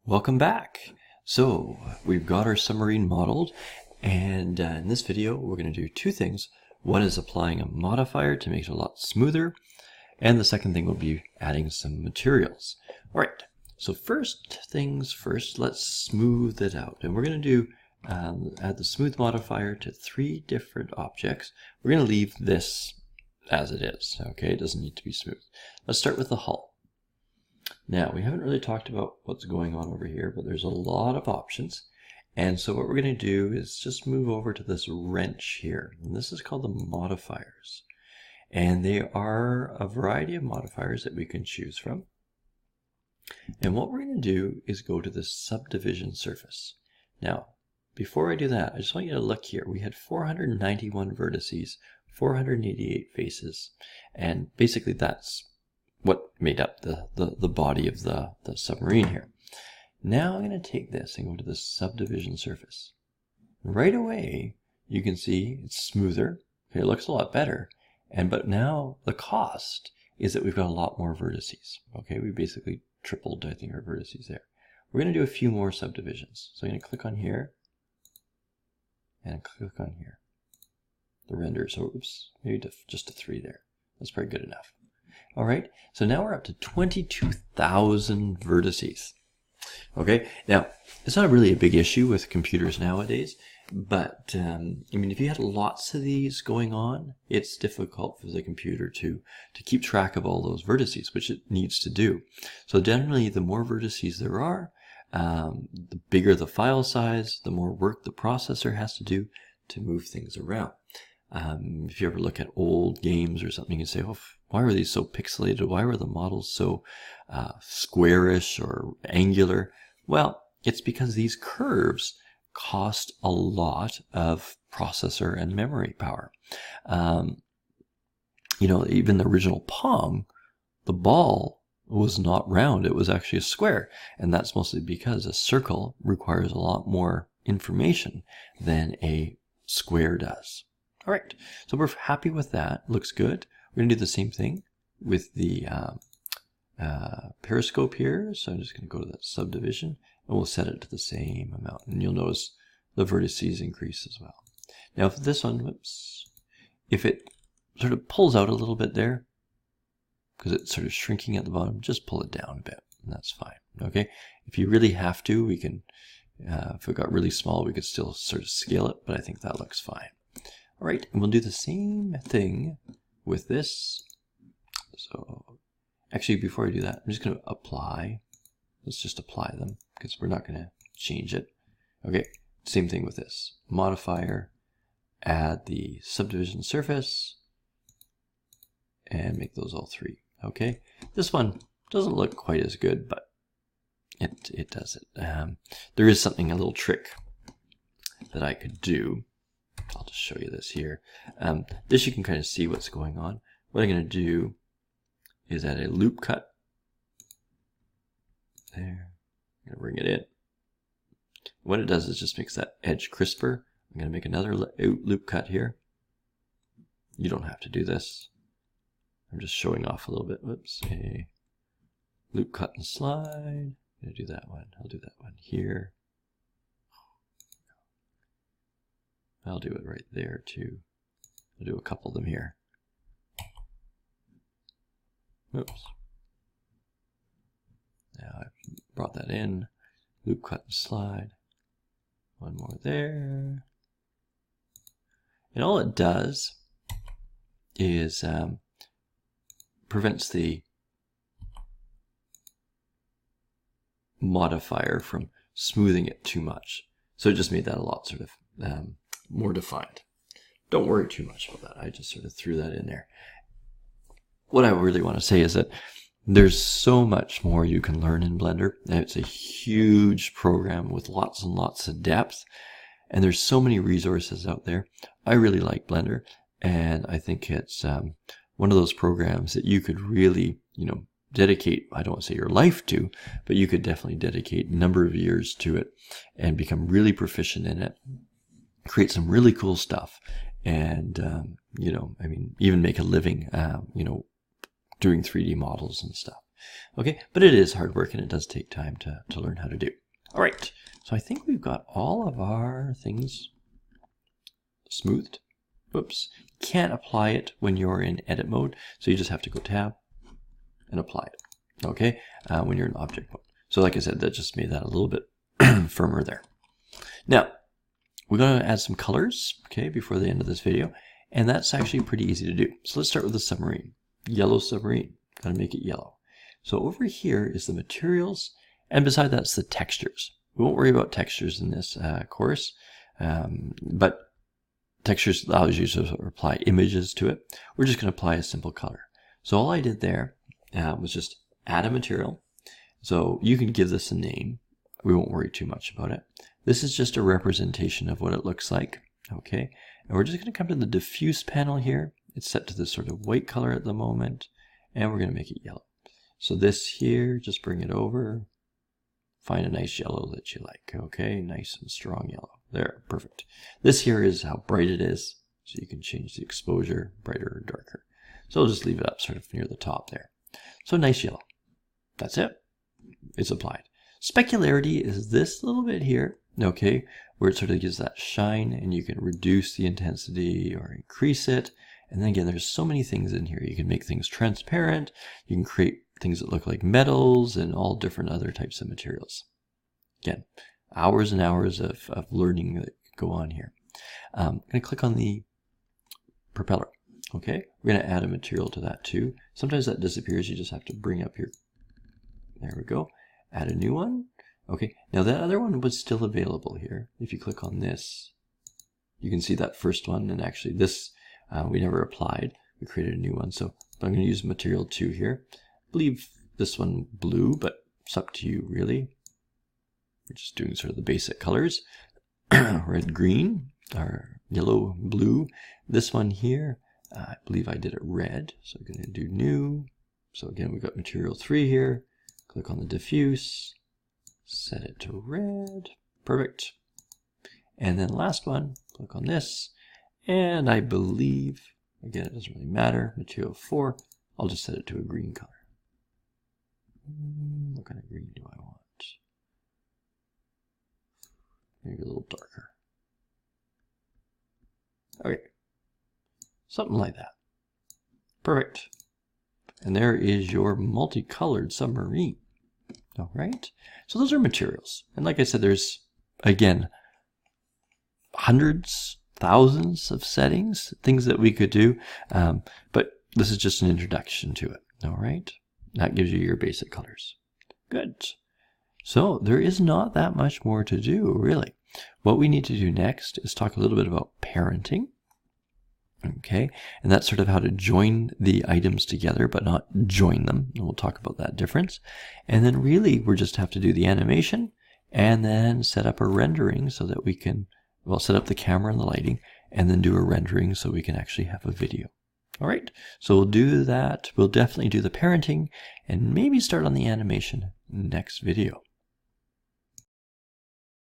Welcome back. So we've got our submarine modeled, and in this video we're going to do two things. One is applying a modifier to make it a lot smoother, and the second thing will be adding some materials. Alright, so first things first, let's smooth it out. And we're going to do add the smooth modifier to 3 different objects. We're going to leave this as it is, okay? It doesn't need to be smooth. Let's start with the hull. Now, we haven't really talked about what's going on over here, but there's a lot of options. And so what we're going to do is just move over to this wrench here. And this is called the modifiers. And they are a variety of modifiers that we can choose from. And what we're going to do is go to the subdivision surface. Now, before I do that, I just want you to look here. We had 491 vertices, 488 faces, and basically that's what made up the body of the submarine here. Now I'm going to take this and go to the subdivision surface. Right away, you can see it's smoother. Okay, it looks a lot better. But now the cost is that we've got a lot more vertices. Okay, we basically tripled, I think, our vertices there. We're going to do a few more subdivisions. So I'm going to click on here and click on here. The render, so oops, maybe just a 3 there. That's probably good enough. All right, so now we're up to 22,000 vertices. Okay, now it's not really a big issue with computers nowadays, but I mean, if you had lots of these going on, it's difficult for the computer to keep track of all those vertices, which it needs to do. So generally, the more vertices there are, the bigger the file size, the more work the processor has to do to move things around. If you ever look at old games or something, you say, oh, why were these so pixelated? Why were the models so squarish or angular? Well, it's because these curves cost a lot of processor and memory power. You know, even the original Pong, the ball was not round. It was actually a square. And that's mostly because a circle requires a lot more information than a square does. All right, so we're happy with that. Looks good. We're going to do the same thing with the periscope here. So I'm just going to go to that subdivision, and we'll set it to the same amount. And you'll notice the vertices increase as well. Now, if this one, whoops, if it sort of pulls out a little bit there, because it's sort of shrinking at the bottom, just pull it down a bit, and that's fine. Okay, if you really have to, we can, if it got really small, we could still sort of scale it, but I think that looks fine. All right, and we'll do the same thing with this. So actually, before I do that, I'm just going to apply. Let's just apply them because we're not going to change it. Okay, same thing with this. Modifier, add the subdivision surface, and make those all 3. Okay, this one doesn't look quite as good, but it does it. There is something, a little trick that I could do. I'll just show you this here. This you can kind of see what's going on. What I'm going to do is add a loop cut. There. I'm going to bring it in. What it does is just makes that edge crisper. I'm going to make another loop cut here. You don't have to do this. I'm just showing off a little bit. Whoops. A loop cut and slide. I'm going to do that one. I'll do that one here. I'll do it right there too. I'll do a couple of them here. Oops. Now I've brought that in. Loop cut and slide. One more there. And all it does is prevents the modifier from smoothing it too much. So it just made that a lot sort of more defined. Don't worry too much about that. I just sort of threw that in there. What I really want to say is that there's so much more you can learn in Blender. It's a huge program with lots and lots of depth, and there's so many resources out there. I really like Blender, and I think it's one of those programs that you could really, dedicate, I don't want to say your life to, but you could definitely dedicate a number of years to it and become really proficient in it. Create some really cool stuff, and I mean, even make a living, doing 3D models and stuff. Okay, but it is hard work and it does take time to learn how to do. All right, so I think we've got all of our things smoothed. Whoops, you can't apply it when you're in edit mode, so you just have to go tab and apply it, okay, when you're in object mode. So like I said, that just made that a little bit firmer there. Now, we're going to add some colors, okay, before the end of this video, and that's actually pretty easy to do. So let's start with the submarine. Yellow submarine, got to make it yellow. So over here is the materials, and beside that's the textures. We won't worry about textures in this course, but textures allows you to apply images to it. We're just going to apply a simple color. So all I did there was just add a material. So you can give this a name. We won't worry too much about it. This is just a representation of what it looks like. Okay, and we're just going to come to the diffuse panel here. It's set to this sort of white color at the moment, and we're going to make it yellow. So this here, just bring it over. Find a nice yellow that you like. Okay, nice and strong yellow. There, perfect. This here is how bright it is, so you can change the exposure, brighter or darker. So I'll just leave it up sort of near the top there. So nice yellow. That's it. It's applied. Specularity is this little bit here, okay, where it sort of gives that shine, and you can reduce the intensity or increase it. And then again, there's so many things in here. You can make things transparent. You can create things that look like metals and all different other types of materials. Again, hours and hours of learning that go on here. I'm going to click on the propeller. Okay, we're going to add a material to that too. Sometimes that disappears. You just have to bring up your, there we go. Add a new one. Okay, now that other one was still available here. If you click on this, you can see that first one, and actually this we never applied. We created a new one. So I'm going to use material 2 here. I believe this one blue, but it's up to you really. We're just doing sort of the basic colors. Red, green, or yellow, blue. This one here, I believe I did it red. So I'm going to do new. So again, we've got material 3 here. Click on the diffuse, set it to red. Perfect. And then last one, click on this. And I believe, again, it doesn't really matter, material 4, I'll just set it to a green color. What kind of green do I want? Maybe a little darker. Okay, something like that. Perfect. And there is your multicolored submarine. All right, so those are materials. And like I said, there's, again, hundreds, thousands of settings, things that we could do, but this is just an introduction to it. All right, that gives you your basic colors. Good. So there is not that much more to do, really. What we need to do next is talk a little bit about parenting. Okay, and that's sort of how to join the items together, but not join them. And we'll talk about that difference. And then really, we just have to do the animation and then set up a rendering so that we can, well, set up the camera and the lighting, and then do a rendering so we can actually have a video. All right, so we'll do that. We'll definitely do the parenting and maybe start on the animation next video.